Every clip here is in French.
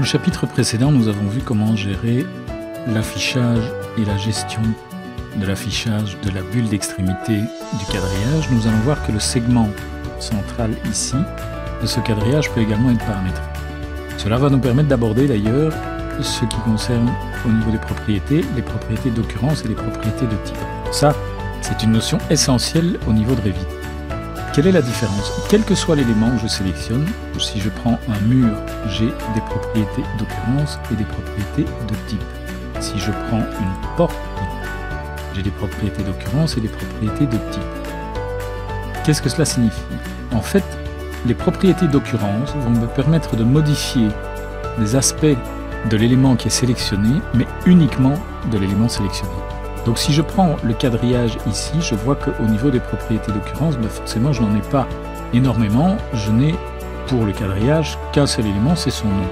chapitre précédent, nous avons vu comment gérer l'affichage et la gestion de l'affichage de la bulle d'extrémité du quadrillage. Nous allons voir que le segment central ici de ce quadrillage peut également être paramétré. Cela va nous permettre d'aborder d'ailleurs ce qui concerne au niveau des propriétés, les propriétés d'occurrence et les propriétés de type. Ça, c'est une notion essentielle au niveau de Revit. Quelle est la différence? Quel que soit l'élément que je sélectionne, si je prends un mur, j'ai des propriétés d'occurrence et des propriétés de type. Si je prends une porte, j'ai des propriétés d'occurrence et des propriétés de type. Qu'est-ce que cela signifie? En fait, les propriétés d'occurrence vont me permettre de modifier des aspects de l'élément qui est sélectionné, mais uniquement de l'élément sélectionné. Donc si je prends le quadrillage ici, je vois qu'au niveau des propriétés d'occurrence, forcément je n'en ai pas énormément. Je n'ai pour le quadrillage qu'un seul élément, c'est son nom.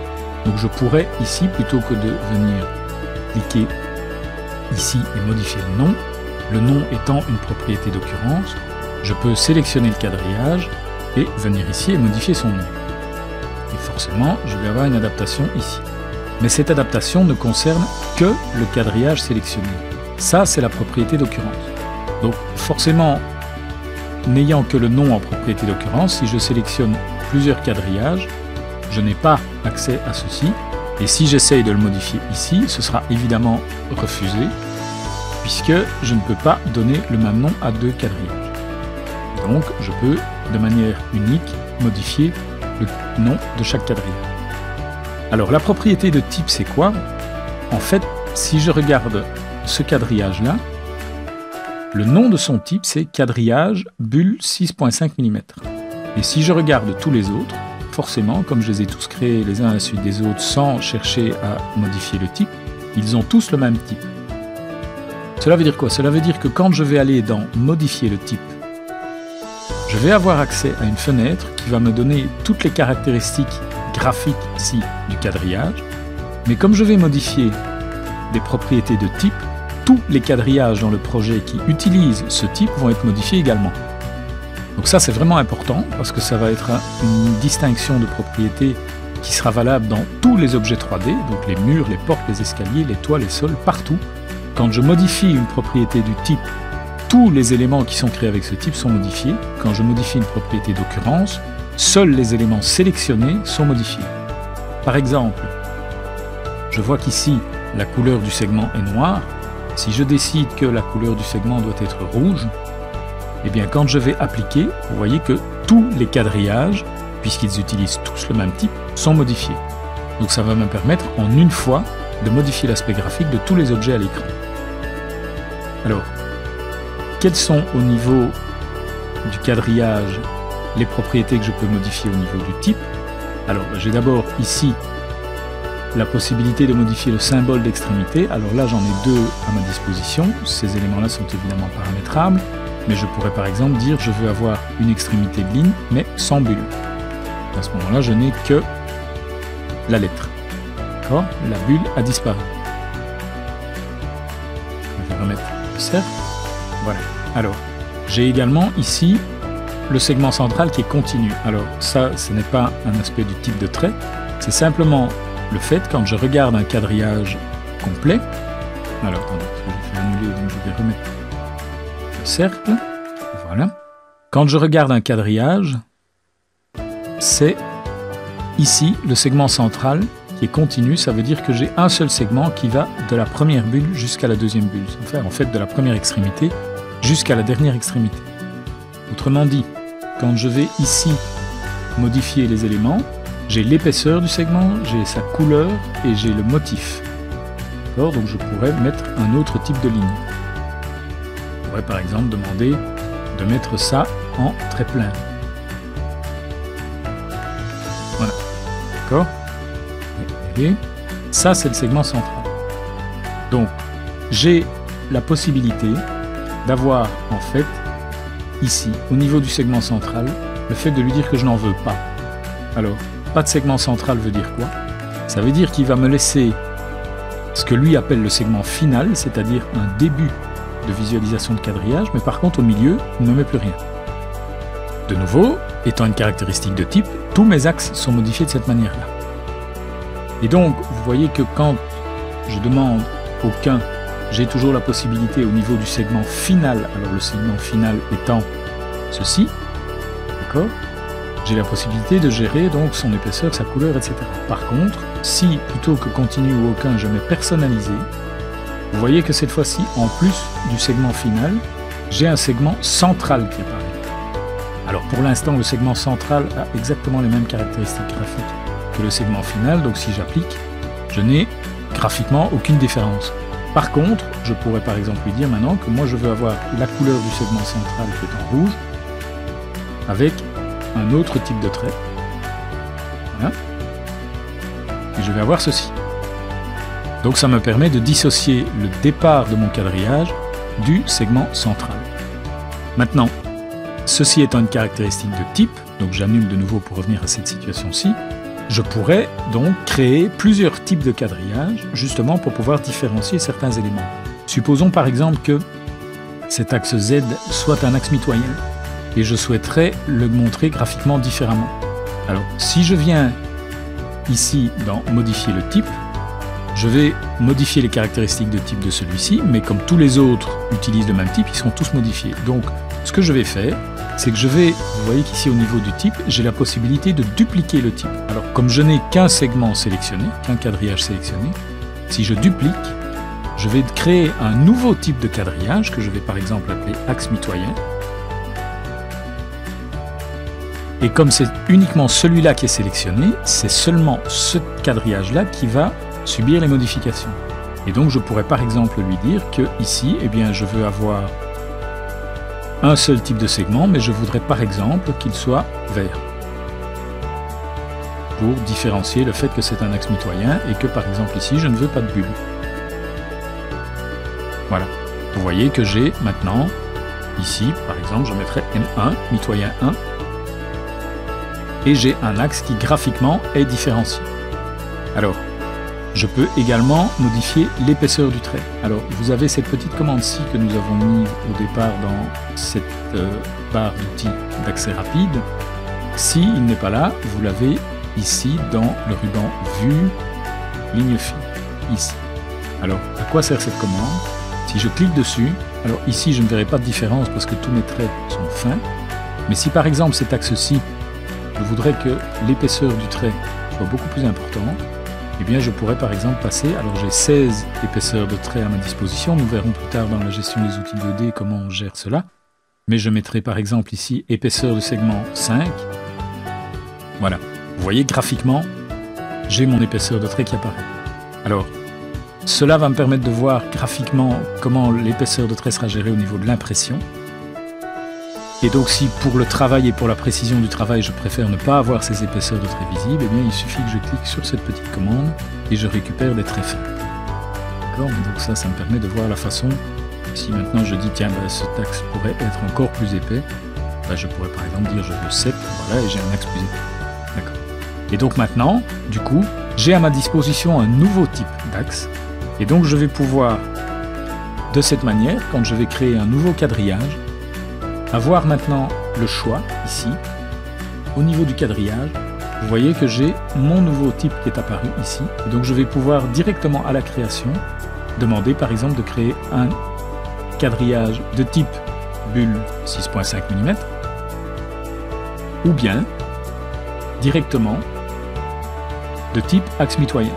Donc je pourrais ici, plutôt que de venir cliquer ici et modifier le nom étant une propriété d'occurrence, je peux sélectionner le quadrillage et venir ici et modifier son nom. Et forcément, je vais avoir une adaptation ici. Mais cette adaptation ne concerne que le quadrillage sélectionné. Ça, c'est la propriété d'occurrence. Donc forcément, n'ayant que le nom en propriété d'occurrence, si je sélectionne plusieurs quadrillages, je n'ai pas accès à ceci. Et si j'essaye de le modifier ici, ce sera évidemment refusé, puisque je ne peux pas donner le même nom à deux quadrillages. Donc je peux, de manière unique, modifier le nom de chaque quadrillage. Alors la propriété de type, c'est quoi? En fait, si je regarde ce quadrillage-là, le nom de son type, c'est quadrillage bulle 6.5 mm. Et si je regarde tous les autres, forcément, comme je les ai tous créés les uns à la suite des autres sans chercher à modifier le type, ils ont tous le même type. Cela veut dire quoi? Cela veut dire que quand je vais aller dans modifier le type, je vais avoir accès à une fenêtre qui va me donner toutes les caractéristiques graphiques ici du quadrillage, mais comme je vais modifier des propriétés de type, tous les quadrillages dans le projet qui utilisent ce type vont être modifiés également. Donc ça c'est vraiment important parce que ça va être une distinction de propriétés qui sera valable dans tous les objets 3D, donc les murs, les portes, les escaliers, les toits, les sols, partout. Quand je modifie une propriété du type, tous les éléments qui sont créés avec ce type sont modifiés. Quand je modifie une propriété d'occurrence, seuls les éléments sélectionnés sont modifiés. Par exemple, je vois qu'ici la couleur du segment est noire. Si je décide que la couleur du segment doit être rouge, eh bien quand je vais appliquer, vous voyez que tous les quadrillages, puisqu'ils utilisent tous le même type, sont modifiés. Donc ça va me permettre en une fois de modifier l'aspect graphique de tous les objets à l'écran. Alors, quelles sont au niveau du quadrillage les propriétés que je peux modifier au niveau du type? Alors j'ai d'abord ici la possibilité de modifier le symbole d'extrémité. Alors là j'en ai deux à ma disposition. Ces éléments-là sont évidemment paramétrables. Mais je pourrais par exemple dire je veux avoir une extrémité de ligne mais sans bulle. À ce moment-là je n'ai que la lettre. D'accord? La bulle a disparu. Je vais remettre le cercle. Voilà. Alors j'ai également ici le segment central qui est continu. Alors ça, ce n'est pas un aspect du type de trait. C'est simplement le fait quand je regarde un quadrillage complet. Alors attendez, je vais annuler donc je vais remettre le cercle, voilà. Quand je regarde un quadrillage, c'est ici le segment central qui est continu, ça veut dire que j'ai un seul segment qui va de la première bulle jusqu'à la deuxième bulle, enfin en fait de la première extrémité jusqu'à la dernière extrémité. Autrement dit, quand je vais ici modifier les éléments, j'ai l'épaisseur du segment, j'ai sa couleur et j'ai le motif. Alors, donc je pourrais mettre un autre type de ligne. Je pourrais par exemple demander de mettre ça en trait plein. Voilà. D'accord? Et ça, c'est le segment central. Donc, j'ai la possibilité d'avoir en fait ici, au niveau du segment central, le fait de lui dire que je n'en veux pas. Alors, pas de segment central veut dire quoi? Ça veut dire qu'il va me laisser ce que lui appelle le segment final, c'est-à-dire un début de visualisation de quadrillage, mais par contre au milieu, il ne met plus rien. De nouveau, étant une caractéristique de type, tous mes axes sont modifiés de cette manière-là. Et donc, vous voyez que quand je demande aucun, j'ai toujours la possibilité au niveau du segment final, alors le segment final étant ceci, d'accord, j'ai la possibilité de gérer donc son épaisseur, sa couleur, etc. Par contre, si plutôt que continu ou aucun, je mets personnalisé, vous voyez que cette fois-ci, en plus du segment final, j'ai un segment central qui apparaît. Alors pour l'instant, le segment central a exactement les mêmes caractéristiques graphiques que le segment final, donc si j'applique, je n'ai graphiquement aucune différence. Par contre, je pourrais par exemple lui dire maintenant que moi je veux avoir la couleur du segment central qui est en rouge, avec un autre type de trait. Voilà. Et je vais avoir ceci. Donc ça me permet de dissocier le départ de mon quadrillage du segment central. Maintenant, ceci étant une caractéristique de type, donc j'annule de nouveau pour revenir à cette situation-ci, je pourrais donc créer plusieurs types de quadrillage, justement pour pouvoir différencier certains éléments. Supposons par exemple que cet axe Z soit un axe mitoyen, et je souhaiterais le montrer graphiquement différemment. Alors, si je viens ici dans modifier le type, je vais modifier les caractéristiques de type de celui-ci, mais comme tous les autres utilisent le même type, ils seront tous modifiés. Donc, ce que je vais faire, c'est que vous voyez qu'ici au niveau du type, j'ai la possibilité de dupliquer le type. Alors, comme je n'ai qu'un segment sélectionné, qu'un quadrillage sélectionné, si je duplique, je vais créer un nouveau type de quadrillage que je vais par exemple appeler axe mitoyen. Et comme c'est uniquement celui-là qui est sélectionné, c'est seulement ce quadrillage-là qui va subir les modifications. Et donc je pourrais par exemple lui dire que ici, eh bien, je veux avoir un seul type de segment, mais je voudrais par exemple qu'il soit vert. Pour différencier le fait que c'est un axe mitoyen et que par exemple ici, je ne veux pas de bulle. Voilà. Vous voyez que j'ai maintenant, ici par exemple, je mettrai M1, mitoyen 1, et j'ai un axe qui graphiquement est différencié. Alors, je peux également modifier l'épaisseur du trait. Alors, vous avez cette petite commande-ci que nous avons mise au départ dans cette barre d'outils d'accès rapide. S'il n'est pas là, vous l'avez ici dans le ruban Vue, ligne fine, ici. Alors, à quoi sert cette commande? Si je clique dessus, alors ici je ne verrai pas de différence parce que tous mes traits sont fins, mais si par exemple cet axe-ci, je voudrais que l'épaisseur du trait soit beaucoup plus importante, eh bien je pourrais par exemple passer, alors j'ai 16 épaisseurs de trait à ma disposition, nous verrons plus tard dans la gestion des outils 2D comment on gère cela, mais je mettrai par exemple ici épaisseur de segment 5, voilà, vous voyez graphiquement, j'ai mon épaisseur de trait qui apparaît. Alors, cela va me permettre de voir graphiquement comment l'épaisseur de trait sera gérée au niveau de l'impression. Et donc si pour le travail et pour la précision du travail, je préfère ne pas avoir ces épaisseurs de traits visibles, eh bien il suffit que je clique sur cette petite commande et je récupère des traits fins. D'accord ? Donc ça me permet de voir la façon, si maintenant je dis tiens, cet axe pourrait être encore plus épais, je pourrais par exemple dire je veux 7, voilà, et j'ai un axe plus épais. D'accord. Et donc maintenant, du coup, j'ai à ma disposition un nouveau type d'axe, et donc je vais pouvoir, de cette manière, quand je vais créer un nouveau quadrillage, avoir maintenant le choix, ici, au niveau du quadrillage, vous voyez que j'ai mon nouveau type qui est apparu ici, et donc je vais pouvoir directement à la création, demander par exemple de créer un quadrillage de type bulle 6.5 mm, ou bien, directement, de type axe mitoyen.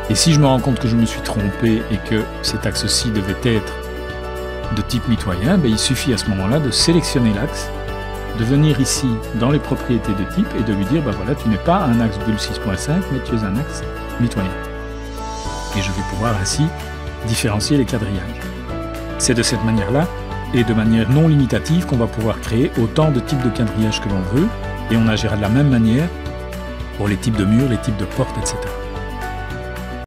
Et si je me rends compte que je me suis trompé et que cet axe-ci devait être de type mitoyen, il suffit à ce moment-là de sélectionner l'axe, de venir ici dans les propriétés de type et de lui dire voilà, tu n'es pas un axe bulle 6.5 mais tu es un axe mitoyen. Et je vais pouvoir ainsi différencier les quadrillages. C'est de cette manière-là et de manière non limitative qu'on va pouvoir créer autant de types de quadrillages que l'on veut, et on agira de la même manière pour les types de murs, les types de portes, etc.